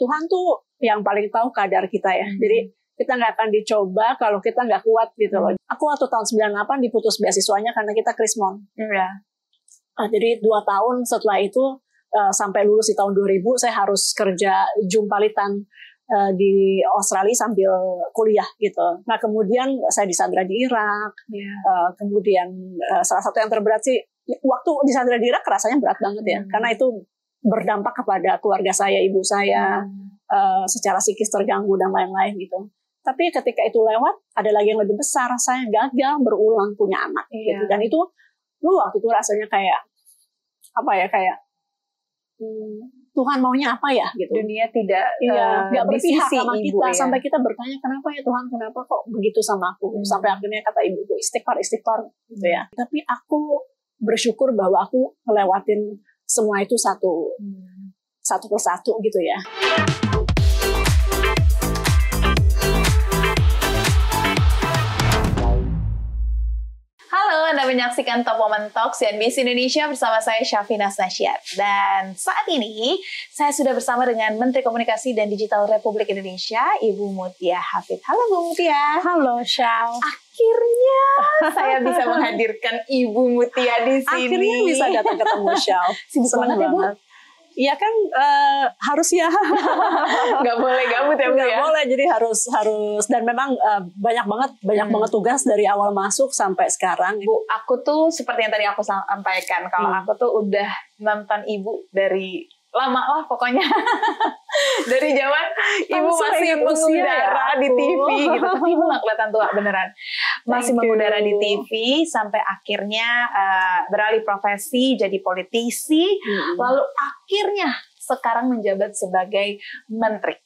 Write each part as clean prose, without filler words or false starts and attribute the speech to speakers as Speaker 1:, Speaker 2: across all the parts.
Speaker 1: Tuhan tuh yang paling tahu kadar kita ya. Jadi kita nggak akan dicoba kalau kita nggak kuat gitu loh. Aku waktu tahun 98 diputus beasiswanya karena kita krismon. Jadi 2 tahun setelah itu sampai lulus di tahun 2000 saya harus kerja jumpalitan di Australia sambil kuliah gitu. Nah kemudian saya disandra di Irak. Kemudian salah satu yang terberat sih waktu disandra di Irak rasanya berat banget ya, karena itu berdampak kepada keluarga saya, ibu saya secara psikis terganggu dan lain-lain gitu. Tapi ketika itu lewat, ada lagi yang lebih besar, saya gagal berulang punya anak gitu. Dan itu waktu itu rasanya kayak apa ya, kayak Tuhan maunya apa ya gitu.
Speaker 2: Dunia tidak
Speaker 1: nggak berpihak sama
Speaker 2: ibu,
Speaker 1: kita,
Speaker 2: ya.
Speaker 1: sampai kita bertanya kenapa ya Tuhan, kenapa kok begitu sama aku. Sampai akhirnya kata ibuku istighfar gitu ya. Tapi aku bersyukur bahwa aku ngelewatin semua itu satu persatu gitu ya.
Speaker 2: Halo, Anda menyaksikan Top Woman Talks CNBC Indonesia bersama saya Syafina Nasyad. Dan saat ini saya sudah bersama dengan Menteri Komunikasi dan Digital Republik Indonesia, Ibu Mutia Hafid. Halo Bu Mutia.
Speaker 1: Halo Syaf.
Speaker 2: Akhirnya saya bisa menghadirkan Ibu Mutia di sini.
Speaker 1: Akhirnya bisa datang ketemu Syaf.
Speaker 2: Sibuk banget ya Bu?
Speaker 1: Iya kan harus ya.
Speaker 2: Nggak boleh gabut ya Bu ya?
Speaker 1: Nggak boleh, jadi harus dan memang banyak banget tugas dari awal masuk sampai sekarang.
Speaker 2: Bu, aku tuh seperti yang tadi aku sampaikan, kalau aku tuh udah nonton Ibu dari lama lah pokoknya. Dari zaman Ibu masih mengudara di TV gitu. Tapi Ibu gak kelihatan tua beneran. Masih mengudara di TV sampai akhirnya beralih profesi jadi politisi. Lalu akhirnya sekarang menjabat sebagai menteri.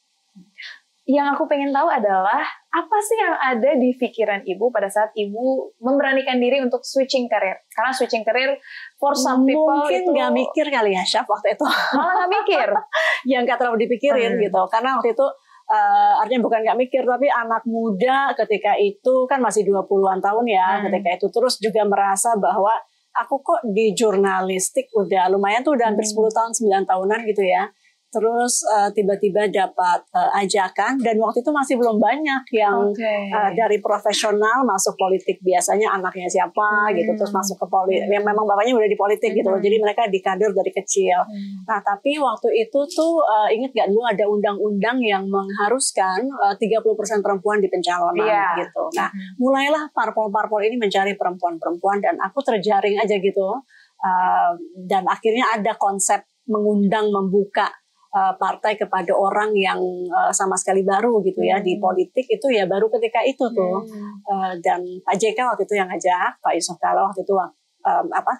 Speaker 2: Yang aku pengen tahu adalah apa sih yang ada di pikiran Ibu pada saat Ibu memberanikan diri untuk switching karir? Karena switching karir for some people
Speaker 1: mungkin
Speaker 2: itu
Speaker 1: nggak mikir kali ya Syaf waktu itu.
Speaker 2: Malah nggak mikir.
Speaker 1: Ya nggak terlalu dipikirin gitu. Karena waktu itu artinya bukan nggak mikir, tapi anak muda ketika itu kan masih 20-an tahun ya. Ketika itu terus juga merasa bahwa aku kok di jurnalistik udah lumayan tuh, udah hampir 10 tahun, 9 tahunan gitu ya. Terus tiba-tiba dapat ajakan, dan waktu itu masih belum banyak yang dari profesional masuk politik. Biasanya anaknya siapa gitu, terus masuk ke politik, yang memang bapaknya udah di politik gitu loh. Jadi mereka dikader dari kecil. Nah tapi waktu itu tuh ingat gak dulu ada undang-undang yang mengharuskan 30% perempuan di pencalonan gitu. Nah mulailah parpol-parpol ini mencari perempuan-perempuan, dan aku terjaring aja gitu. Dan akhirnya ada konsep mengundang, membuka partai kepada orang yang sama sekali baru gitu ya di politik, itu ya baru ketika itu tuh. Dan Pak JK waktu itu yang ngajak, Pak Yusuf Kala waktu itu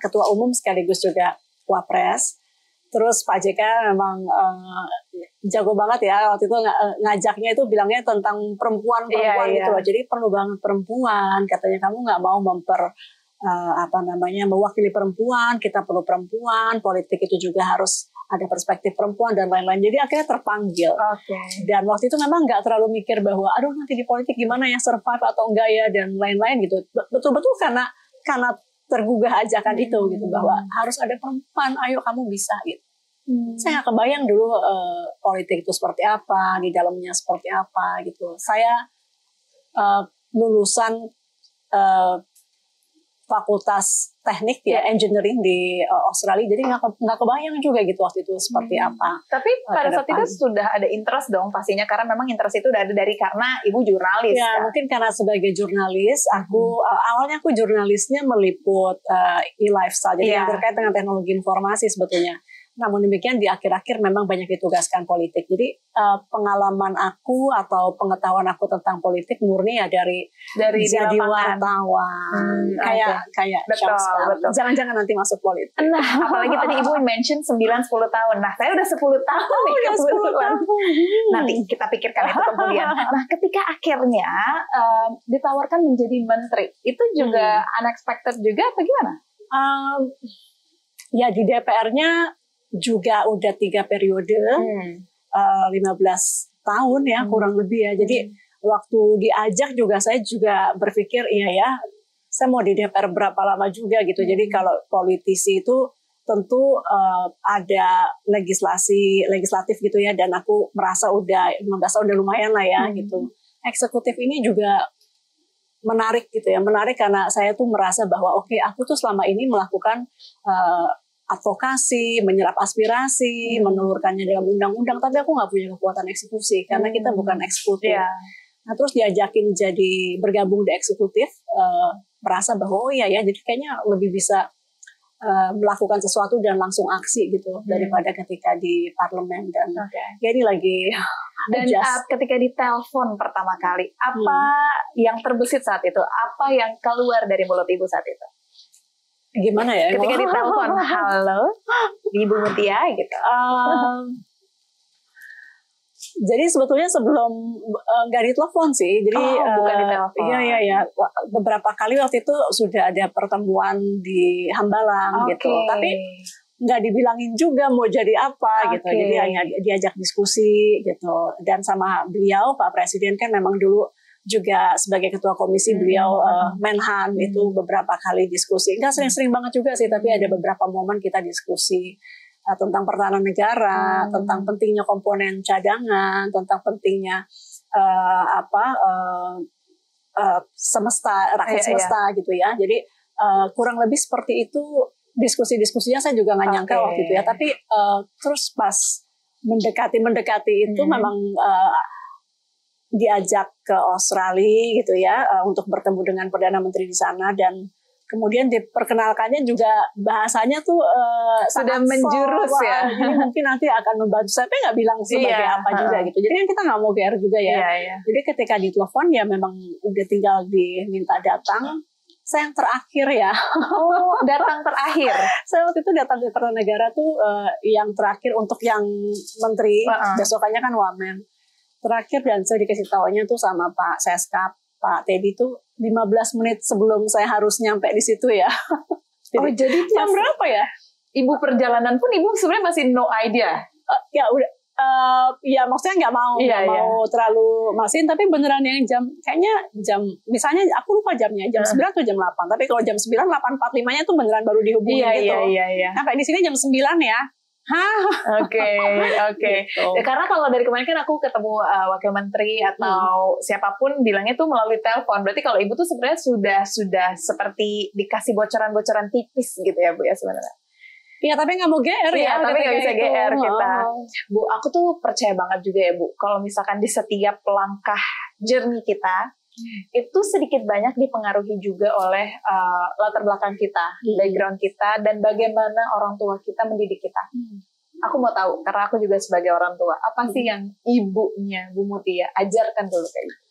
Speaker 1: ketua umum sekaligus juga wapres. Terus Pak JK memang jago banget ya waktu itu, ngajaknya itu bilangnya tentang perempuan gitu loh. Jadi perlu banget perempuan, katanya kamu nggak mau mewakili perempuan, kita perlu perempuan, politik itu juga harus ada perspektif perempuan dan lain-lain. Jadi akhirnya terpanggil. Dan waktu itu memang nggak terlalu mikir bahwa aduh nanti di politik gimana ya, survive atau enggak ya dan lain-lain gitu. Betul-betul karena tergugah ajakan itu gitu, bahwa harus ada perempuan, ayo kamu bisa gitu. Saya nggak kebayang dulu politik itu seperti apa, di dalamnya seperti apa gitu. Saya lulusan fakultas teknik ya, engineering di Australia, jadi nggak kebayang juga gitu waktu itu seperti apa.
Speaker 2: Tapi pada saat itu sudah ada interest dong pastinya, karena memang interest itu udah ada dari karena Ibu jurnalis.
Speaker 1: Ya
Speaker 2: kan?
Speaker 1: Mungkin karena sebagai jurnalis, aku awalnya aku jurnalisnya meliput e-lifestyle, jadi yang terkait dengan teknologi informasi sebetulnya. Namun demikian di akhir-akhir memang banyak ditugaskan politik. Jadi pengalaman aku atau pengetahuan aku tentang politik murni ya dari jadi wartawan. Kayak
Speaker 2: betul.
Speaker 1: Jangan-jangan nanti masuk politik.
Speaker 2: Nah, apalagi tadi Ibu mention 9-10 tahun. Nah, saya udah 10 tahun nih kebetulan. Nanti kita pikirkan itu kemudian. Nah, ketika akhirnya ditawarkan menjadi menteri, itu juga unexpected juga atau gimana?
Speaker 1: Ya di DPR-nya juga udah 3 periode, 15 tahun ya kurang lebih ya. Jadi waktu diajak juga saya juga berpikir iya ya, saya mau di DPR berapa lama juga gitu. Jadi kalau politisi itu tentu ada legislatif gitu ya, dan aku merasa udah 15 tahun udah lumayan lah ya gitu. Eksekutif ini juga menarik gitu ya, menarik karena saya tuh merasa bahwa oke, aku tuh selama ini melakukan advokasi, menyerap aspirasi, menelurkannya dalam undang-undang, tapi aku nggak punya kekuatan eksekusi karena kita bukan eksekutif. Nah terus diajakin jadi bergabung di eksekutif, merasa bahwa oh iya ya, jadi kayaknya lebih bisa melakukan sesuatu dan langsung aksi gitu daripada ketika di parlemen. Dan ya ini lagi
Speaker 2: dan ketika ditelepon pertama kali apa yang terbesit saat itu, apa yang keluar dari mulut ibu saat itu,
Speaker 1: gimana ya
Speaker 2: ketika ditelepon halo Ibu Mutia gitu?
Speaker 1: Jadi sebetulnya sebelum nggak ditelepon sih, jadi
Speaker 2: bukan ditelepon.
Speaker 1: Iya, beberapa kali waktu itu sudah ada pertemuan di Hambalang gitu, tapi nggak dibilangin juga mau jadi apa gitu, jadi hanya diajak diskusi gitu. Dan sama beliau Pak Presiden kan memang dulu juga sebagai ketua komisi beliau Menhan itu beberapa kali diskusi, nggak sering-sering banget juga sih, tapi ada beberapa momen kita diskusi tentang pertahanan negara, tentang pentingnya komponen cadangan, tentang pentingnya rakyat semesta gitu ya. Jadi kurang lebih seperti itu diskusi-diskusinya. Saya juga nggak nyangka waktu itu ya. Tapi terus pas mendekati itu memang diajak ke Australia gitu ya, untuk bertemu dengan Perdana Menteri di sana, dan kemudian diperkenalkannya juga bahasanya tuh
Speaker 2: sudah menjurus ya.
Speaker 1: Jadi mungkin nanti akan membantu saya, tapi nggak bilang sebagai apa juga gitu. Jadi kan kita nggak mau GR juga ya. Jadi ketika ditelepon ya memang udah tinggal diminta datang. Saya yang terakhir ya.
Speaker 2: Oh, datang terakhir.
Speaker 1: Saya waktu itu datang ke Kertanegara tuh yang terakhir untuk yang menteri. Besokannya kan wamen. Terakhir, dan saya dikasih taunya tuh sama Pak Seskap, Pak Teddy tuh 15 menit sebelum saya harus nyampe di situ ya.
Speaker 2: Jadi
Speaker 1: jam berapa ya?
Speaker 2: Ibu perjalanan pun ibu sebenarnya masih no idea.
Speaker 1: Ya udah, ya maksudnya nggak mau terlalu masin, tapi beneran yang kayaknya jam, misalnya aku lupa jamnya, jam 9 atau jam 8. Tapi kalau jam 9, 8.45-nya tuh beneran baru dihubungi gitu.
Speaker 2: Iya.
Speaker 1: Sampai di sini jam 9 ya.
Speaker 2: Oke.
Speaker 1: Gitu.
Speaker 2: Ya, karena kalau dari kemarin kan aku ketemu wakil menteri atau siapapun bilangnya tuh melalui telepon. Berarti kalau ibu tuh sebenarnya sudah seperti dikasih bocoran-bocoran tipis gitu ya Bu ya sebenarnya.
Speaker 1: Iya, tapi nggak mau GR ya.
Speaker 2: Tapi nggak bisa GR kita. Bu, aku tuh percaya banget juga ya Bu, kalau misalkan di setiap langkah journey kita itu sedikit banyak dipengaruhi juga oleh latar belakang kita, background kita, dan bagaimana orang tua kita mendidik kita. Aku mau tahu, karena aku juga sebagai orang tua, apa sih yang ibunya Bu Mutia ajarkan dulu kayak gitu?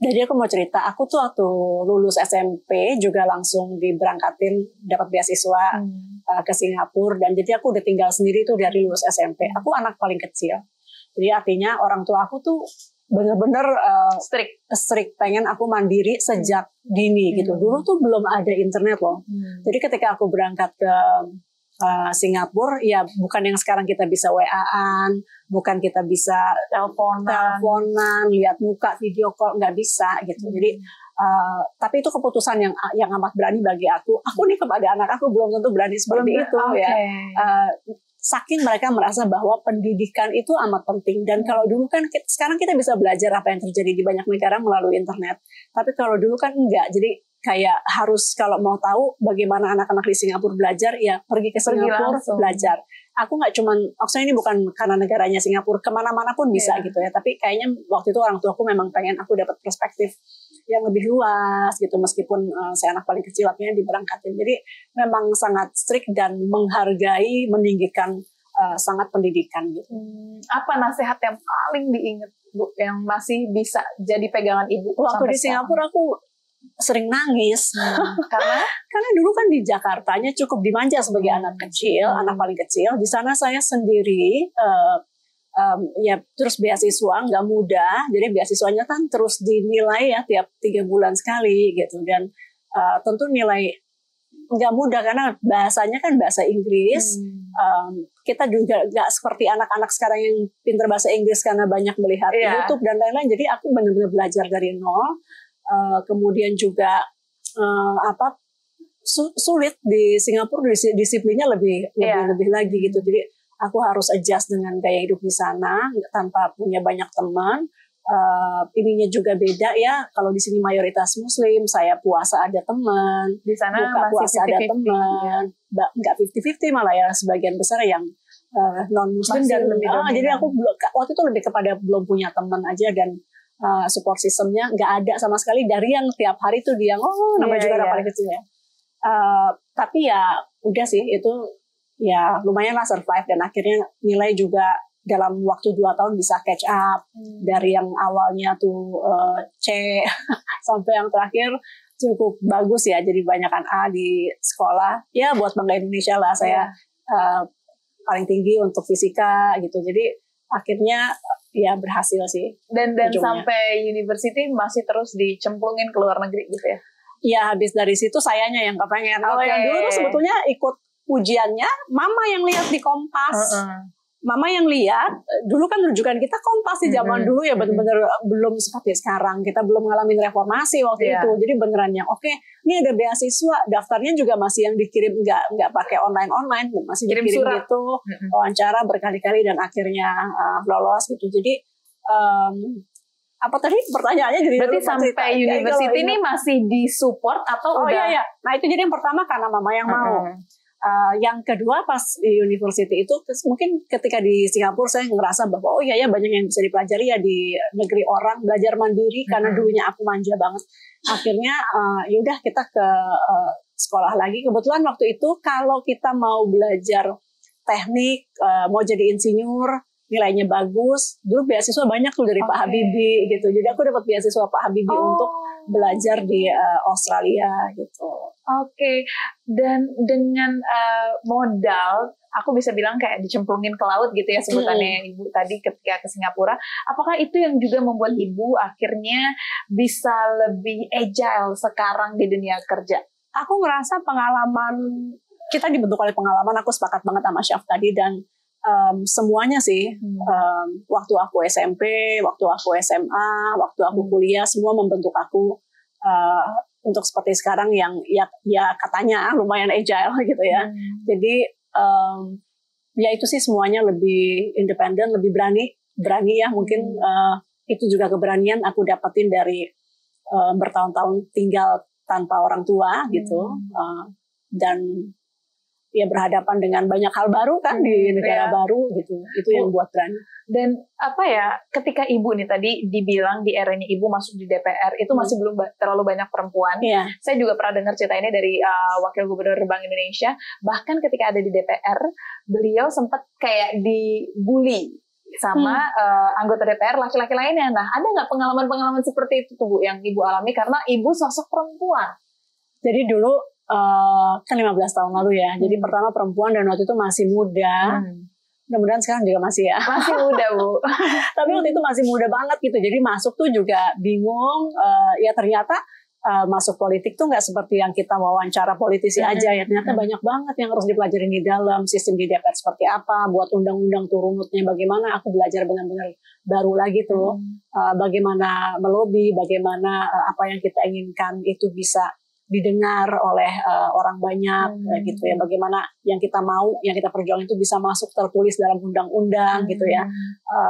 Speaker 1: Jadi aku mau cerita, aku tuh waktu lulus SMP juga langsung diberangkatin dapat beasiswa ke Singapura, dan jadi aku udah tinggal sendiri tuh dari lulus SMP. Aku anak paling kecil, jadi artinya orang tua aku tuh bener-bener strict, pengen aku mandiri sejak dini gitu. Dulu tuh belum ada internet loh. Jadi ketika aku berangkat ke Singapura, ya bukan yang sekarang kita bisa WA-an, bukan kita bisa teleponan, lihat muka, video call, nggak bisa gitu. Jadi tapi itu keputusan yang amat berani bagi aku. Aku nih kepada anak aku belum tentu berani seperti itu ya. Saking mereka merasa bahwa pendidikan itu amat penting. Dan kalau dulu kan, sekarang kita bisa belajar apa yang terjadi di banyak negara melalui internet. Tapi kalau dulu kan enggak. Jadi kayak harus kalau mau tahu bagaimana anak-anak di Singapura belajar, ya pergi ke Singapura belajar. Aku nggak cuman, maksudnya ini bukan karena negaranya Singapura, kemana-mana pun bisa gitu ya. Tapi kayaknya waktu itu orang tuaku memang pengen aku dapat perspektif yang lebih luas gitu, meskipun saya anak paling kecil artinya diberangkatin. Jadi memang sangat strict dan menghargai, meninggikan sangat pendidikan gitu.
Speaker 2: Apa nasihat yang paling diingat Bu, yang masih bisa jadi pegangan ibu?
Speaker 1: Waktu di Singapura aku sering nangis karena dulu kan di Jakartanya cukup dimanja sebagai anak kecil, anak paling kecil. Di sana saya sendiri. Ya terus beasiswa nggak mudah, jadi beasiswanya kan terus dinilai ya tiap 3 bulan sekali gitu, dan tentu nilai nggak mudah karena bahasanya kan bahasa Inggris. Kita juga nggak seperti anak-anak sekarang yang pintar bahasa Inggris karena banyak melihat YouTube dan lain-lain. Jadi aku benar-benar belajar dari nol. Kemudian juga sulit di Singapura, disiplinnya lebih lagi gitu. Jadi aku harus adjust dengan gaya hidup di sana tanpa punya banyak teman. Ininya juga beda ya. Kalau di sini mayoritas Muslim, saya puasa ada teman,
Speaker 2: di sana
Speaker 1: buka puasa ada teman, nggak 50-50 malah ya, sebagian besar yang non Muslim dan jadi aku waktu itu lebih kepada belum punya teman aja, dan support systemnya nggak ada sama sekali dari yang tiap hari tuh dia namanya juga anak paling kecil ya. Tapi ya udah sih, itu ya lumayan lah survive, dan akhirnya nilai juga dalam waktu 2 tahun bisa catch up dari yang awalnya tuh C sampai yang terakhir cukup bagus ya, jadi banyakan A di sekolah ya, buat bangga Indonesia lah. Saya paling tinggi untuk fisika gitu, jadi akhirnya ya berhasil sih.
Speaker 2: Dan sampai university masih terus dicemplungin ke luar negeri gitu ya?
Speaker 1: Ya habis dari situ sayanya yang kepengen. Kalau yang dulu tuh sebetulnya ikut ujiannya mama yang lihat di Kompas. Mama yang lihat, dulu kan rujukan kita Kompas di zaman dulu ya, benar-benar belum seperti sekarang. Kita belum ngalamin reformasi waktu itu. Jadi beneran yang oke, ini ada beasiswa, daftarnya juga masih yang dikirim, nggak pakai online, masih dikirim surat gitu, wawancara berkali-kali dan akhirnya lolos gitu. Jadi apa tadi pertanyaannya? Jadi
Speaker 2: berarti sampai university ini masih disupport atau udah?
Speaker 1: Iya. Nah itu jadi yang pertama karena mama yang mau. Yang kedua pas di university itu, mungkin ketika di Singapura saya ngerasa bahwa banyak yang bisa dipelajari ya di negeri orang, belajar mandiri karena dulunya aku manja banget. Akhirnya yaudah kita ke sekolah lagi. Kebetulan waktu itu kalau kita mau belajar teknik, mau jadi insinyur, nilainya bagus, dulu beasiswa banyak tuh dari Pak Habibie gitu. Jadi aku dapat beasiswa Pak Habibie untuk belajar di Australia gitu.
Speaker 2: Dan dengan modal, aku bisa bilang kayak dicemplungin ke laut gitu ya sebutannya Ibu tadi ketika ke Singapura. Apakah itu yang juga membuat Ibu akhirnya bisa lebih agile sekarang di dunia kerja?
Speaker 1: Aku ngerasa pengalaman, kita dibentuk oleh pengalaman, aku sepakat banget sama Syaf tadi, dan semuanya sih, waktu aku SMP, waktu aku SMA, waktu aku kuliah, semua membentuk aku untuk seperti sekarang yang ya katanya lumayan agile gitu ya. Jadi ya itu sih, semuanya lebih independen, lebih berani ya, mungkin itu juga keberanian aku dapetin dari bertahun-tahun tinggal tanpa orang tua gitu, dan ya berhadapan dengan banyak hal baru kan di negara baru gitu. Itu yang buat berani.
Speaker 2: Dan ketika Ibu nih tadi dibilang di eranya Ibu masuk di DPR itu masih belum terlalu banyak perempuan. Saya juga pernah dengar cerita ini dari Wakil Gubernur Bank Indonesia. Bahkan ketika ada di DPR, beliau sempat kayak dibully sama anggota DPR laki-laki lainnya. Nah, ada nggak pengalaman-pengalaman seperti itu tuh Bu yang Ibu alami karena Ibu sosok perempuan?
Speaker 1: Jadi dulu kan 15 tahun lalu ya. Jadi pertama perempuan dan waktu itu masih muda. Mudah-mudahan sekarang juga masih ya.
Speaker 2: Masih muda Bu.
Speaker 1: Tapi waktu itu masih muda banget gitu. Jadi masuk tuh juga bingung. Ya ternyata masuk politik tuh nggak seperti yang kita wawancara politisi aja ya. Ternyata banyak banget yang harus dipelajarin di dalam sistem di DPR seperti apa. Buat undang-undang tuh runutnya bagaimana. Aku belajar benar-benar baru lagi tuh. Bagaimana melobi, bagaimana apa yang kita inginkan itu bisa didengar oleh orang banyak gitu ya, bagaimana yang kita mau, yang kita perjuangin itu bisa masuk tertulis dalam undang-undang gitu ya.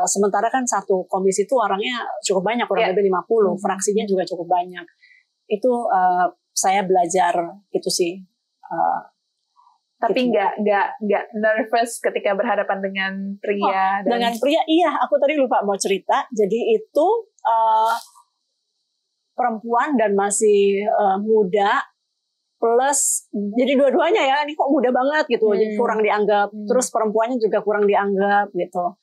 Speaker 1: Sementara kan satu komisi itu orangnya cukup banyak, kurang lebih 50, fraksinya juga cukup banyak. Itu saya belajar itu sih.
Speaker 2: Tapi nggak nervous ketika berhadapan dengan pria?
Speaker 1: Dengan pria iya, aku tadi lupa mau cerita. Jadi itu perempuan dan masih muda, plus jadi dua-duanya ya, ini kok muda banget gitu, jadi kurang dianggap, terus perempuannya juga kurang dianggap gitu.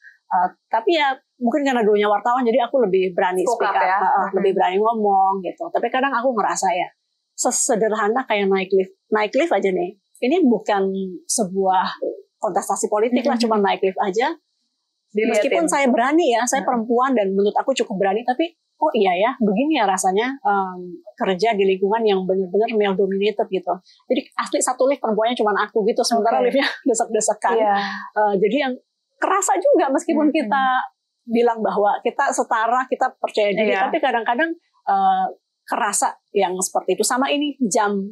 Speaker 1: Tapi ya mungkin karena dulunya wartawan, jadi aku lebih berani speak up, lebih berani ngomong gitu. Tapi kadang aku ngerasa ya, sesederhana kayak naik lift aja nih, ini bukan sebuah kontestasi politik lah, cuma naik lift aja. Meskipun saya berani ya, saya perempuan dan menurut aku cukup berani, tapi oh iya ya, begini ya rasanya kerja di lingkungan yang benar-benar male dominated gitu. Jadi asli satu lift perempuannya cuma aku gitu, sementara liftnya desak-desakan. Jadi yang kerasa juga meskipun kita bilang bahwa kita setara, kita percaya diri, tapi kadang-kadang kerasa yang seperti itu. Sama ini jam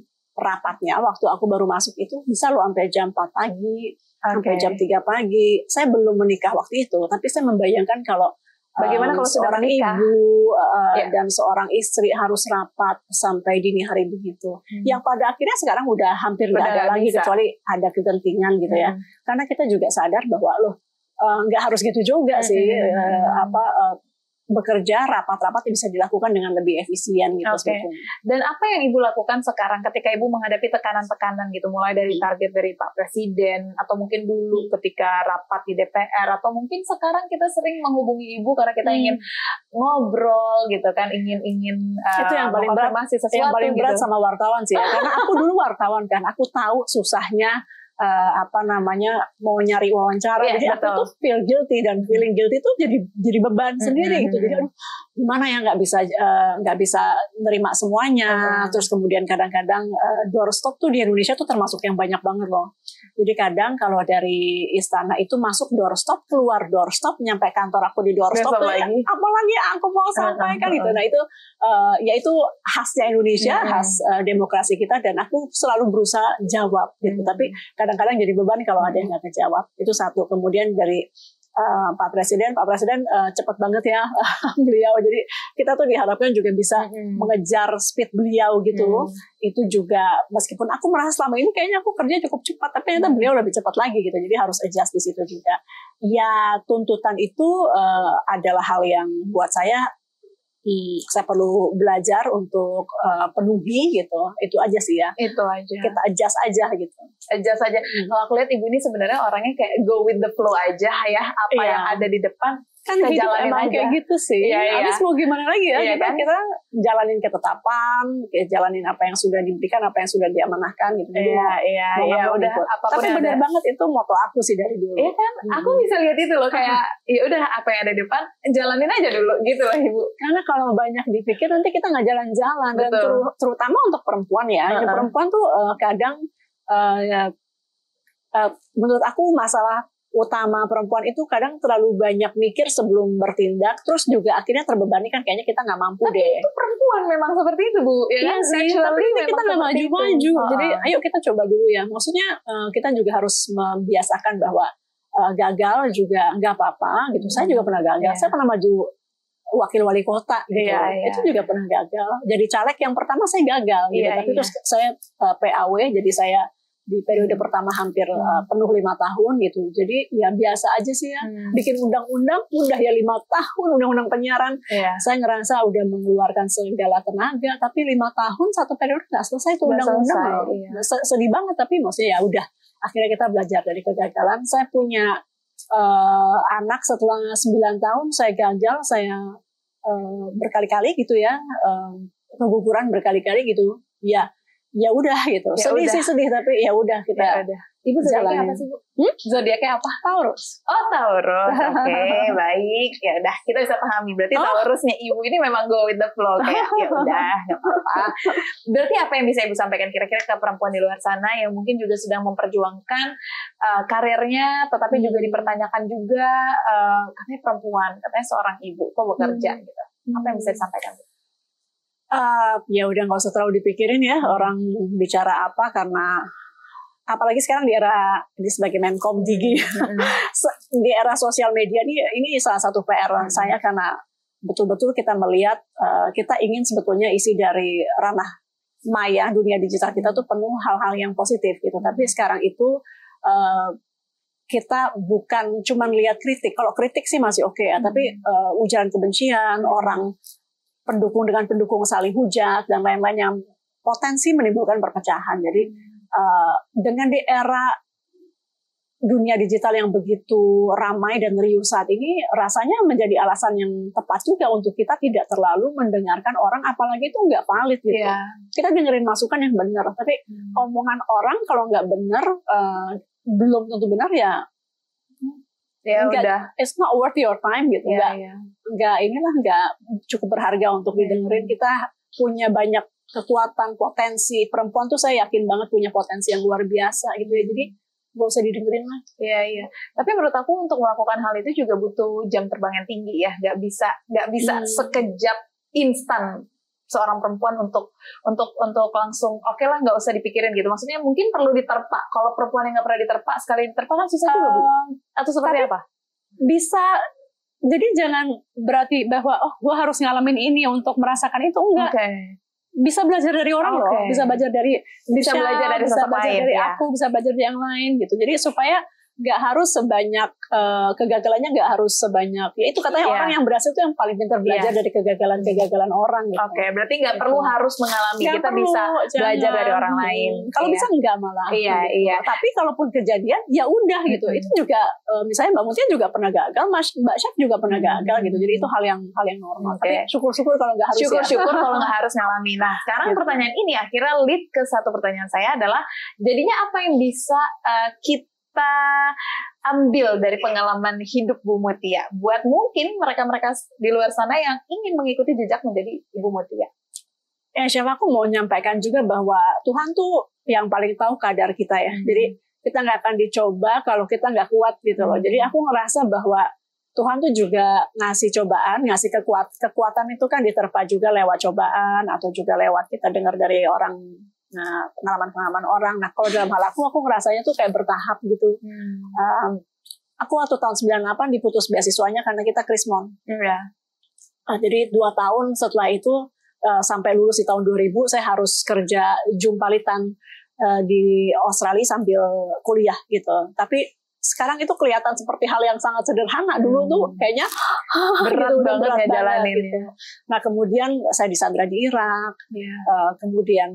Speaker 1: rapatnya waktu aku baru masuk itu bisa loh sampai jam 4 pagi, sampai jam 3 pagi. Saya belum menikah waktu itu, tapi saya membayangkan kalau
Speaker 2: bagaimana kalau
Speaker 1: seorang ibu dan seorang istri harus rapat sampai dini hari begitu. Yang pada akhirnya sekarang udah hampir nggak ada lagi bisa. Kecuali ada kegentingan gitu ya. Karena kita juga sadar bahwa loh nggak harus gitu juga sih bekerja rapat-rapat bisa dilakukan dengan lebih efisien gitu.
Speaker 2: Dan apa yang Ibu lakukan sekarang ketika Ibu menghadapi tekanan-tekanan gitu, mulai dari target dari Pak Presiden, atau mungkin dulu ketika rapat di DPR, atau mungkin sekarang kita sering menghubungi Ibu karena kita ingin ngobrol gitu kan, ingin
Speaker 1: itu yang paling berat, yang paling berat gitu. Sama wartawan sih ya. Karena aku dulu wartawan kan, aku tahu susahnya mau nyari wawancara, jadi aku tuh feel guilty, dan feeling guilty tuh jadi beban sendiri gitu. Jadi gimana ya, nggak bisa nerima semuanya. Terus kemudian kadang-kadang doorstop tuh di Indonesia tuh termasuk yang banyak banget loh. Jadi kadang kalau dari istana itu masuk doorstop, keluar doorstop, nyampe kantor aku di doorstop tuh apalagi aku mau sampaikan gitu. Nah itu ya itu khasnya Indonesia, khas demokrasi kita, dan aku selalu berusaha jawab gitu. Tapi kadang-kadang jadi beban kalau ada yang nggak kejawab. Itu satu. Kemudian dari Pak Presiden cepat banget ya beliau. Jadi kita tuh diharapkan juga bisa mengejar speed beliau gitu. Itu juga meskipun aku merasa selama ini kayaknya aku kerja cukup cepat, tapi ternyata beliau lebih cepat lagi gitu. Jadi harus adjust di situ juga. Ya tuntutan itu adalah hal yang buat saya perlu belajar untuk penuhi gitu. Itu aja sih ya.
Speaker 2: Itu aja.
Speaker 1: Kita adjust aja gitu.
Speaker 2: Adjust aja. Kalau aku lihat Ibu ini sebenarnya orangnya kayak go with the flow aja ya. Apa yang ada di depan
Speaker 1: kan hidup emang aja. Kayak gitu sih. Habis mau gimana lagi ya? Kita jalanin ketetapan, jalanin apa yang sudah diberikan, apa yang sudah diamanahkan gitu. Jadi udah. Tapi benar banget itu moto aku sih dari dulu.
Speaker 2: Iya kan? Aku bisa lihat itu loh, kayak ya udah apa yang ada di depan jalanin aja dulu gitu loh Ibu.
Speaker 1: Karena kalau banyak dipikir nanti kita nggak jalan-jalan. Dan terutama untuk perempuan ya. Perempuan tuh kadang menurut aku masalah utama perempuan itu kadang terlalu banyak mikir sebelum bertindak, terus juga akhirnya terbebani kan, kayaknya kita nggak mampu
Speaker 2: tapi
Speaker 1: deh.
Speaker 2: Itu perempuan memang seperti itu Bu.
Speaker 1: Iya sih, tapi kita nggak maju-maju. Jadi ayo kita coba dulu ya. Maksudnya kita juga harus membiasakan bahwa gagal juga nggak apa-apa gitu. Saya juga pernah gagal. Saya pernah maju wakil wali kota gitu. Itu juga pernah gagal. Jadi caleg yang pertama saya gagal gitu. Tapi terus saya PAW, jadi saya di periode pertama hampir penuh 5 tahun gitu. Jadi ya biasa aja sih ya. Bikin undang-undang udah ya 5 tahun, undang-undang penyiaran. Saya ngerasa udah mengeluarkan segala tenaga, tapi 5 tahun satu periode nggak selesai tuh undang-undang. Sedih banget, tapi maksudnya ya udah. Akhirnya kita belajar dari kegagalan. Saya punya anak setelah 9 tahun saya gagal, saya berkali-kali gitu ya, keguguran berkali-kali gitu. Ya udah gitu. Sedih tapi ya udah kita.
Speaker 2: Ibu zodiaknya apa sih Bu? Zodiaknya apa?
Speaker 1: Taurus.
Speaker 2: Oh Taurus. Oke, baik. Ya udah kita bisa pahami. Berarti Taurusnya Ibu ini memang go with the flow, kayak ya udah nggak apa-apa. Berarti apa yang bisa Ibu sampaikan kira-kira ke perempuan di luar sana yang mungkin juga sedang memperjuangkan karirnya, tetapi juga dipertanyakan juga katanya perempuan, katanya seorang ibu kok bekerja gitu. Apa yang bisa disampaikan Bu?
Speaker 1: Ya udah nggak usah terlalu dipikirin ya orang bicara apa, karena apalagi sekarang di era ini sebagai Menkom Digi di era sosial media ini salah satu PR saya, karena betul-betul kita melihat kita ingin sebetulnya isi dari ranah maya dunia digital kita tuh penuh hal-hal yang positif gitu. Tapi sekarang itu kita bukan cuma lihat kritik. Kalau kritik sih masih oke ya, tapi ujaran kebencian, orang pendukung dengan pendukung saling hujat dan lain-lain yang potensi menimbulkan perpecahan. Jadi dengan di era dunia digital yang begitu ramai dan riuh saat ini, rasanya menjadi alasan yang tepat juga untuk kita tidak terlalu mendengarkan orang, apalagi itu nggak valid gitu. Kita dengerin masukan yang benar, tapi omongan orang kalau nggak benar, belum tentu benar ya
Speaker 2: udah.
Speaker 1: It's not worth your time gitu. Nggak cukup berharga untuk didengerin. Kita punya banyak kekuatan, potensi. Perempuan tuh saya yakin banget punya potensi yang luar biasa gitu ya. Jadi gak usah didengerin lah.
Speaker 2: Iya. Tapi menurut aku untuk melakukan hal itu juga butuh jam terbang yang tinggi ya. Gak bisa sekejap instan seorang perempuan untuk langsung oke lah nggak usah dipikirin gitu? Maksudnya mungkin perlu diterpa. Kalau perempuan yang nggak pernah diterpa, sekali diterpa kan susah juga Bu. Atau seperti apa?
Speaker 1: Bisa. Jadi jangan berarti bahwa gue harus ngalamin ini untuk merasakan itu, enggak. Bisa belajar dari orang loh, bisa belajar dari
Speaker 2: belajar dari sosok lain,
Speaker 1: dari aku, bisa belajar dari yang lain gitu. Jadi supaya nggak harus sebanyak kegagalannya, nggak harus sebanyak ya itu katanya orang yang berhasil itu yang paling pintar belajar dari kegagalan orang gitu.
Speaker 2: Berarti nggak perlu harus mengalami, kita bisa belajar dari orang lain.
Speaker 1: Kalau bisa enggak malah. Gitu. Tapi kalaupun kejadian ya udah gitu. Itu juga misalnya Mbak Mutia juga pernah gagal, Mbak Syaf juga pernah gagal gitu. Jadi itu hal yang normal. Tapi syukur-syukur kalau nggak harus.
Speaker 2: Syukur-syukur kalau nggak harus ngalamin. Nah sekarang pertanyaan ini akhirnya lead ke satu pertanyaan saya adalah jadinya apa yang bisa kita ambil dari pengalaman hidup Bu Mutia buat mungkin mereka-mereka di luar sana yang ingin mengikuti jejak menjadi Ibu Mutia.
Speaker 1: Siapa aku mau menyampaikan juga bahwa Tuhan tuh yang paling tahu kadar kita ya. Jadi kita nggak akan dicoba kalau kita nggak kuat gitu loh. Jadi aku ngerasa bahwa Tuhan tuh juga ngasih cobaan, ngasih kekuatan itu kan diterpa juga lewat cobaan atau juga lewat kita dengar dari orang. Nah, pengalaman-pengalaman orang. Nah, kalau dalam hal aku ngerasanya tuh kayak bertahap gitu. Aku waktu tahun 98 diputus beasiswanya karena kita krismon. Jadi 2 tahun setelah itu sampai lulus di tahun 2000 saya harus kerja jumpalitan di Australia sambil kuliah gitu. Tapi sekarang itu kelihatan seperti hal yang sangat sederhana. Dulu tuh kayaknya
Speaker 2: berat
Speaker 1: gitu,
Speaker 2: banget ngejalanin
Speaker 1: gitu. Nah kemudian saya disandra di Irak. Kemudian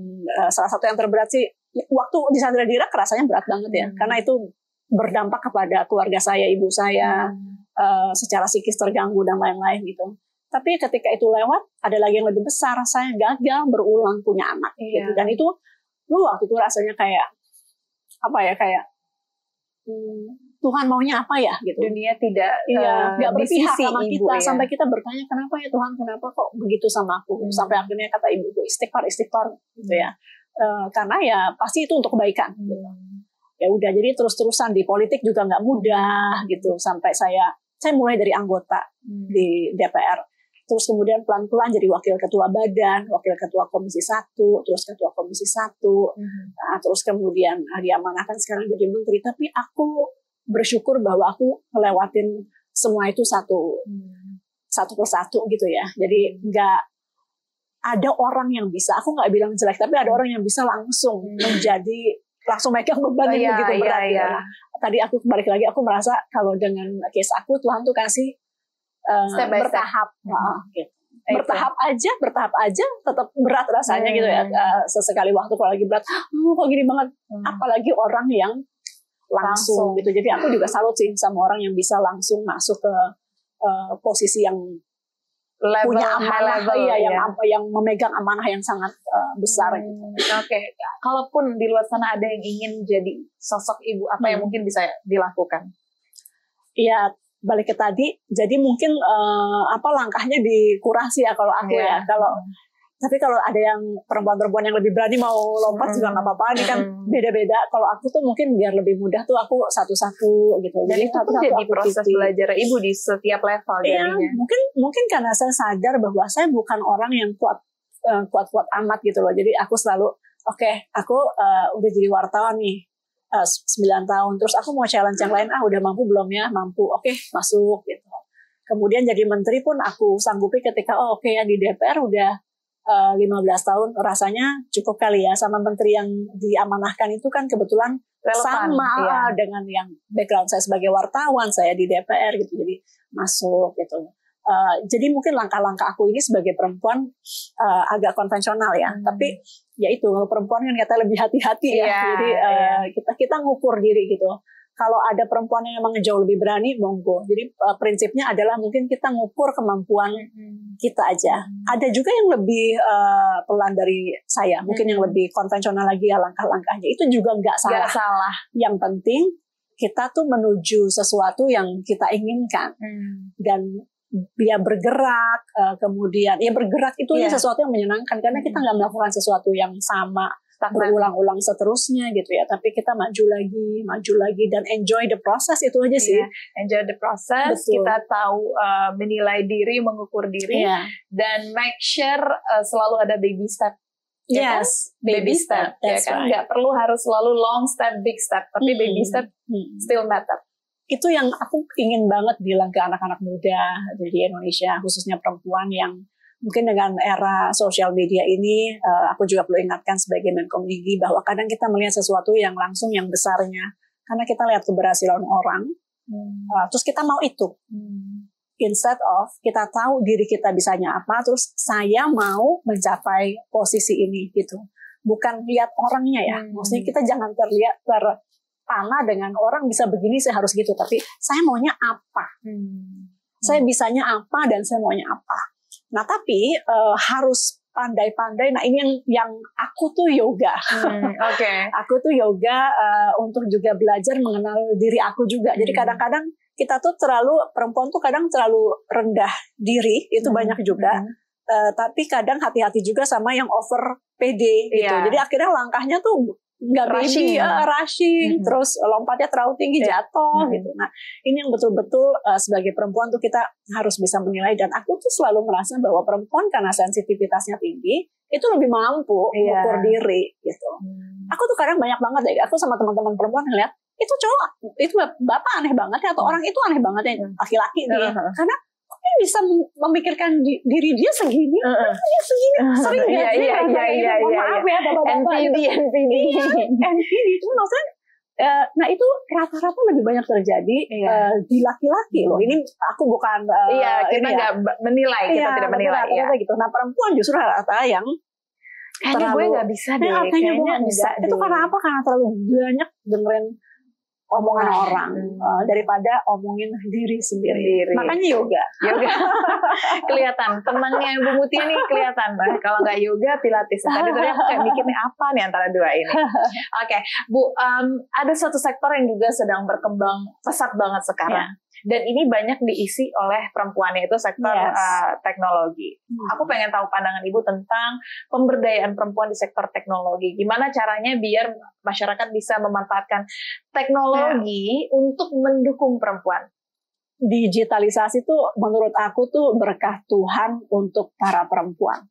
Speaker 1: salah satu yang terberat sih waktu disandra di Irak rasanya berat banget ya, karena itu berdampak kepada keluarga saya, ibu saya secara psikis terganggu dan lain-lain gitu. Tapi ketika itu lewat, ada lagi yang lebih besar, saya gagal berulang punya anak gitu. Dan itu waktu itu rasanya kayak apa ya, kayak Tuhan maunya apa ya gitu.
Speaker 2: Dunia tidak
Speaker 1: nggak berpihak sama kita
Speaker 2: ya.
Speaker 1: Sampai kita bertanya kenapa ya Tuhan, kenapa kok begitu sama aku. Sampai akhirnya kata ibuku istighfar gitu ya. Karena ya pasti itu untuk kebaikan gitu. Ya udah, jadi terus-terusan di politik juga nggak mudah gitu. Sampai saya mulai dari anggota di DPR, terus kemudian pelan-pelan jadi wakil ketua badan, wakil ketua komisi 1, terus ketua komisi 1, nah, terus kemudian diamanahkan sekarang jadi menteri. Tapi aku bersyukur bahwa aku ngelewatin semua itu satu persatu gitu ya. Jadi nggak ada orang yang bisa, aku nggak bilang jelek, tapi ada orang yang bisa langsung langsung megang beban yang begitu berat. Nah, tadi aku balik lagi, aku merasa kalau dengan case aku Tuhan tuh kasih bertahap, gitu. Bertahap aja tetap berat rasanya gitu ya. Sesekali waktu kalau lagi berat, kok gini banget. Apalagi orang yang langsung gitu. Jadi aku juga salut sih sama orang yang bisa langsung masuk ke posisi yang punya amanah, yang memegang amanah yang sangat besar gitu.
Speaker 2: Kalaupun di luar sana ada yang ingin jadi sosok ibu, apa yang mungkin bisa dilakukan?
Speaker 1: Iya, balik ke tadi, jadi mungkin langkahnya dikurasi ya kalau aku ya. Tapi kalau ada yang perempuan-perempuan yang lebih berani mau lompat juga nggak apa-apa. Ini kan beda-beda. Kalau aku tuh mungkin biar lebih mudah tuh aku satu-satu gitu.
Speaker 2: Jadi itu pun jadi proses belajar ibu di setiap level.
Speaker 1: Iya, mungkin karena saya sadar bahwa saya bukan orang yang kuat amat gitu loh. Jadi aku selalu aku udah jadi wartawan nih 9 tahun. Terus aku mau challenge yang lain, udah mampu belum ya? Mampu, masuk gitu. Kemudian jadi menteri pun aku sanggupi ketika ya di DPR udah 15 tahun, rasanya cukup kali ya. Sama menteri yang diamanahkan itu kan kebetulan relevan, sama dengan yang background saya sebagai wartawan, saya di DPR gitu, jadi masuk gitu. Jadi mungkin langkah-langkah aku ini sebagai perempuan agak konvensional ya, tapi ya itu perempuan kan kata lebih hati-hati ya. Jadi kita ngukur diri gitu. Kalau ada perempuan yang memang jauh lebih berani, monggo. Jadi prinsipnya adalah mungkin kita ngukur kemampuan kita aja. Ada juga yang lebih pelan dari saya, mungkin yang lebih konvensional lagi ya langkah-langkahnya. Itu juga nggak salah. Yang penting kita tuh menuju sesuatu yang kita inginkan. Dan dia bergerak, kemudian bergerak itu sesuatu yang menyenangkan karena kita nggak melakukan sesuatu yang sama berulang-ulang seterusnya gitu ya. Tapi kita maju lagi dan enjoy the process, itu aja sih.
Speaker 2: Enjoy the process. Betul. Kita tahu menilai diri, mengukur diri, dan make sure selalu ada baby step.
Speaker 1: Yes,
Speaker 2: kan? baby step. Ya kan, nggak perlu harus selalu long step, big step, tapi baby step still matter.
Speaker 1: Itu yang aku ingin banget bilang ke anak-anak muda di Indonesia, khususnya perempuan yang mungkin dengan era sosial media ini, aku juga perlu ingatkan sebagai Menkominfo bahwa kadang kita melihat sesuatu yang langsung yang besarnya, karena kita lihat keberhasilan orang, terus kita mau itu. Instead of kita tahu diri kita bisanya apa, terus saya mau mencapai posisi ini gitu. Bukan lihat orangnya ya, maksudnya kita jangan terlihat terpana dengan orang bisa begini, saya harus gitu, tapi saya maunya apa, saya bisanya apa, dan saya maunya apa. Nah, tapi harus pandai-pandai. Nah, ini yang aku tuh yoga. Aku tuh yoga untuk juga belajar mengenal diri aku juga. Jadi kadang-kadang kita tuh perempuan tuh kadang terlalu rendah diri, itu banyak juga. Tapi kadang hati-hati juga sama yang over PD gitu. Jadi akhirnya langkahnya tuh nggak rushing, terus lompatnya terlalu tinggi, jatuh gitu. Nah, ini yang betul-betul sebagai perempuan tuh kita harus bisa menilai, dan aku tuh selalu merasa bahwa perempuan karena sensitivitasnya tinggi itu lebih mampu mengukur diri gitu. Aku tuh kadang banyak banget deh, aku sama teman-teman perempuan ngeliat itu cowok, itu bapak aneh banget ya, atau orang itu aneh banget ya, laki-laki nih, karena dia bisa memikirkan diri dia segini, dia segini, sering gak sih rasanya gitu, maaf ya bapak-bapak
Speaker 2: NPD
Speaker 1: itu maksudnya, nah itu rata-rata lebih banyak terjadi di laki-laki loh. Ini aku bukan
Speaker 2: kita nggak menilai, kita tidak menilai
Speaker 1: gitu. Nah, perempuan justru rata-rata yang
Speaker 2: kayaknya gue nggak bisa deh,
Speaker 1: kayaknya gue nggak bisa. Itu karena apa? Karena terlalu banyak dengerin omongan orang daripada omongin diri sendiri. Makanya yoga.
Speaker 2: Kelihatan temannya Bu Mutia nih, kelihatan. Kalau nggak yoga, pilates. Tadi aku kayak mikir nih apa nih antara dua ini. Oke, Bu, ada satu sektor yang juga sedang berkembang pesat banget sekarang. Dan ini banyak diisi oleh perempuan, yaitu sektor teknologi. Aku pengen tahu pandangan Ibu tentang pemberdayaan perempuan di sektor teknologi. Gimana caranya biar masyarakat bisa memanfaatkan teknologi untuk mendukung perempuan?
Speaker 1: Digitalisasi tuh menurut aku tuh berkah Tuhan untuk para perempuan.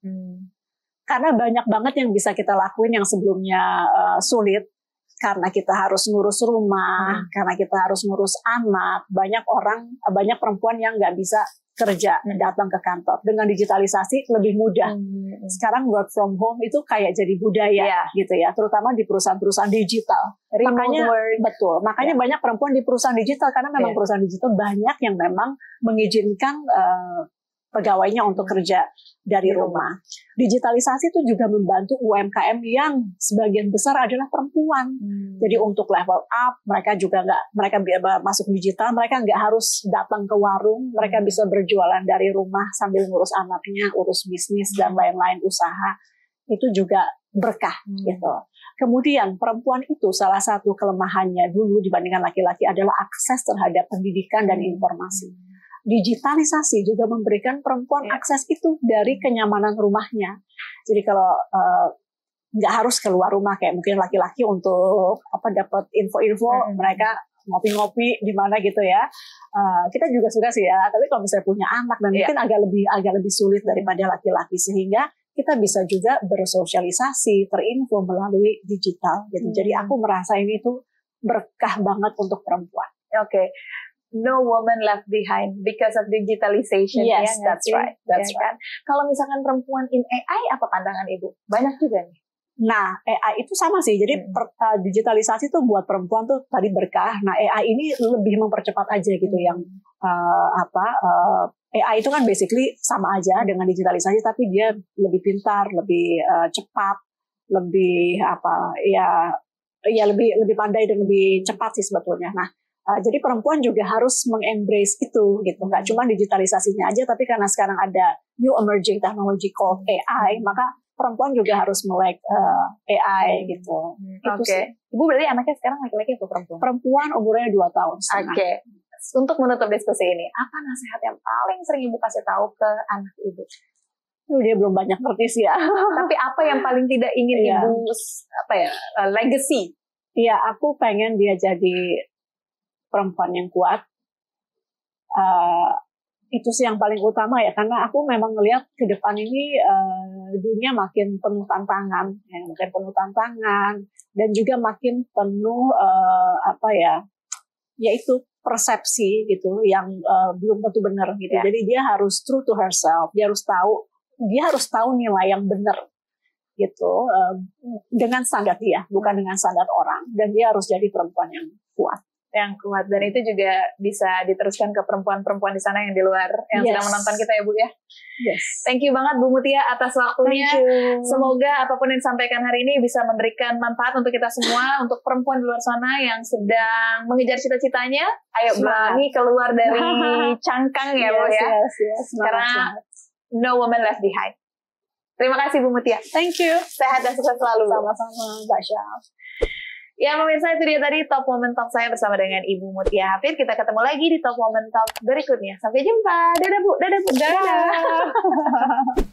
Speaker 1: Karena banyak banget yang bisa kita lakuin yang sebelumnya sulit. Karena kita harus ngurus rumah, karena kita harus ngurus anak, banyak perempuan yang nggak bisa kerja, datang ke kantor. Dengan digitalisasi lebih mudah. Sekarang work from home itu kayak jadi budaya gitu ya, terutama di perusahaan-perusahaan digital. Makanya banyak perempuan di perusahaan digital, karena memang perusahaan digital banyak yang memang mengizinkan pegawainya untuk kerja dari rumah. Digitalisasi itu juga membantu UMKM yang sebagian besar adalah perempuan. Jadi untuk level up, mereka masuk digital, mereka nggak harus datang ke warung, mereka bisa berjualan dari rumah sambil ngurus anaknya, urus bisnis dan lain-lain usaha. Itu juga berkah gitu. Kemudian perempuan itu salah satu kelemahannya dulu dibandingkan laki-laki adalah akses terhadap pendidikan dan informasi. Digitalisasi juga memberikan perempuan akses itu dari kenyamanan rumahnya. Jadi kalau nggak harus keluar rumah kayak mungkin laki-laki untuk dapat info-info, mereka ngopi-ngopi di mana gitu ya. Kita juga suka sih ya. Tapi kalau misalnya punya anak dan mungkin agak lebih sulit daripada laki-laki, sehingga kita bisa juga bersosialisasi, terinfo melalui digital. Gitu. Jadi aku merasa ini tuh berkah banget untuk perempuan.
Speaker 2: Oke. No woman left behind because of digitalization.
Speaker 1: Yes, that's right.
Speaker 2: That's right. Kalau misalkan perempuan in AI, apa pandangan Ibu? Banyak juga nih.
Speaker 1: Nah, AI itu sama sih. Jadi digitalisasi tuh buat perempuan tuh tadi berkah. Nah, AI ini lebih mempercepat aja gitu. Yang AI itu kan basically sama aja dengan digitalisasi, tapi dia lebih pintar, lebih cepat, lebih lebih pandai dan lebih cepat sih sebetulnya. Nah, jadi perempuan juga harus mengembrace itu gitu, nggak cuma digitalisasinya aja, tapi karena sekarang ada new emerging technology called AI, maka perempuan juga harus melek AI gitu.
Speaker 2: Oke. Ibu berarti anaknya sekarang laki-laki atau perempuan?
Speaker 1: Perempuan, umurnya 2 tahun.
Speaker 2: Oke. Untuk menutup diskusi ini, apa nasihat yang paling sering Ibu kasih tahu ke anak Ibu?
Speaker 1: Dia belum banyak ngerti sih ya.
Speaker 2: Tapi apa yang paling tidak ingin ibu legacy?
Speaker 1: Iya, aku pengen dia jadi perempuan yang kuat. Itu sih yang paling utama ya, karena aku memang ngelihat ke depan ini dunia makin penuh tantangan, dan juga makin penuh yaitu persepsi gitu yang belum tentu benar gitu. Jadi dia harus true to herself, dia harus tahu nilai yang benar gitu, dengan standar dia, bukan dengan standar orang, dan dia harus jadi perempuan yang kuat.
Speaker 2: Dan itu juga bisa diteruskan ke perempuan-perempuan di sana yang di luar yang sedang menonton kita ya Bu ya. Thank you banget Bu Mutia atas waktunya. Semoga apapun yang disampaikan hari ini bisa memberikan manfaat untuk kita semua, untuk perempuan di luar sana yang sedang mengejar cita-citanya. Ayo berani keluar dari cangkang ya Bu ya. Karena no woman left behind. Terima kasih Bu Mutia.
Speaker 1: Thank you.
Speaker 2: Sehat dan sukses selalu.
Speaker 1: Sama-sama Mbak Syaf.
Speaker 2: Ya pemirsa, itu dia tadi Top Woman Talk saya bersama dengan Ibu Mutia Hafid. Kita ketemu lagi di Top Woman Talk berikutnya. Sampai jumpa. Dadah Bu. Dadah Bu. Dadah.